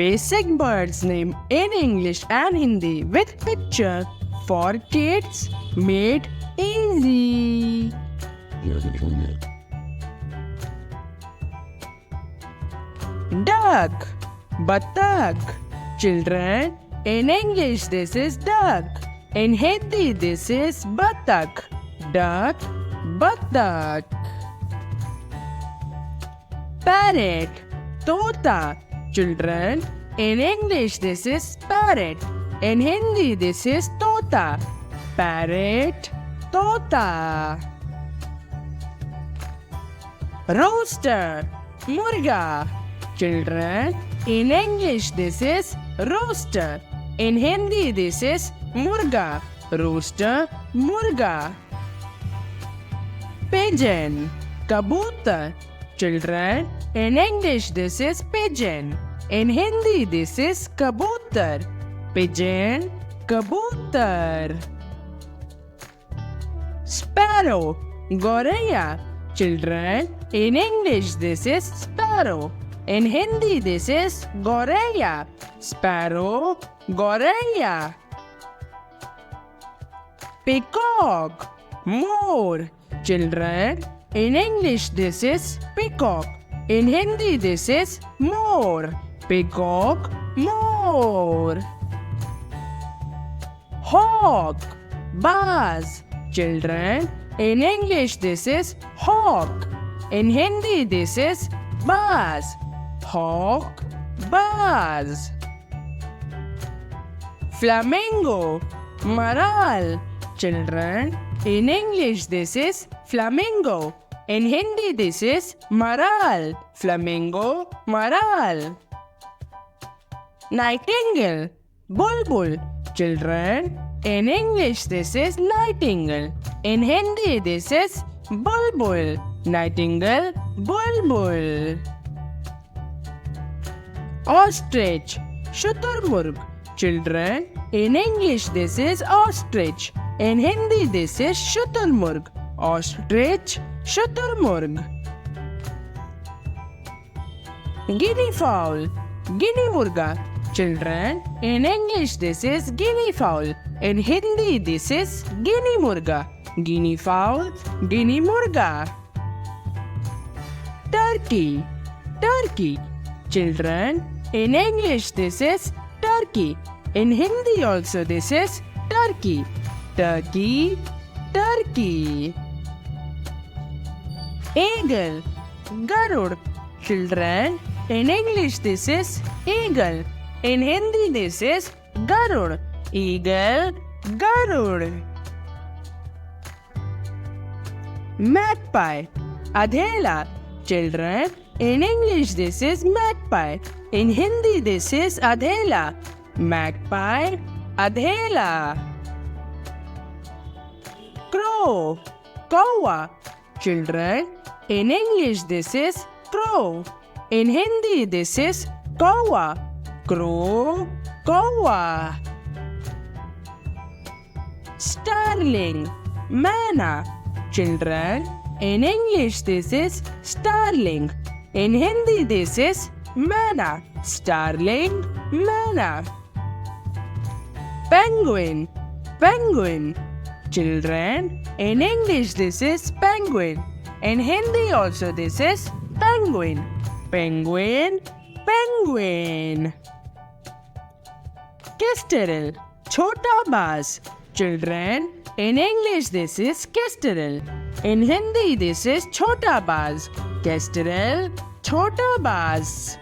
Basic birds name in English and Hindi with picture for kids made easy. Duck, batak. Children, in English this is duck. In Hindi this is batak. Duck, batak. Parrot, tota. Children, in English this is parrot. In Hindi this is tota. Parrot, tota. Rooster, murga. Children, in English this is rooster. In Hindi this is murga. Rooster, murga. Pigeon, kabutar. Children, in English this is pigeon. In Hindi this is kabutar. Pigeon, kabutar. Sparrow, goraya. Children, in English this is sparrow. In Hindi this is goraya. Sparrow, goraya. Peacock, more. Children, in English this is peacock. In Hindi this is more. Peacock, more. Hawk, baz. Children, in English this is hawk. In Hindi this is baz. Hawk, baz. Flamingo, maral. Children, in English this is flamingo. In Hindi this is maral. Flamingo, maral. Nightingale, bulbul. Children, in English this is nightingale. In Hindi this is bulbul. Nightingale, bulbul. Ostrich, shuturmurg. Children, in English this is ostrich. In Hindi this is shuturmurg. Ostrich, shuturmurg. Guinea fowl, guinea murga. Children, in English this is guinea fowl. In Hindi this is guinea murga. Guinea fowl, guinea murga. Turkey, turkey. Children, in English this is turkey. In Hindi also this is turkey. Turkey, turkey. Eagle, garud. Children, in English this is eagle. In Hindi this is garud. Eagle, garud. Magpie, adhela. Children, in English this is magpie. In Hindi this is adhela. Magpie, adhela. Crow, kawa. Children, in English this is crow. In Hindi this is kawa. Crow, kawa. Starling, manna. Children, in English this is starling. In Hindi this is manna. Starling, manna. Penguin, penguin. Children, in English this is penguin. In Hindi also this is penguin. Penguin, penguin. Kestrel, chota baz. Children, in English this is kestrel. In Hindi this is chota baz. Kestrel, chota baz.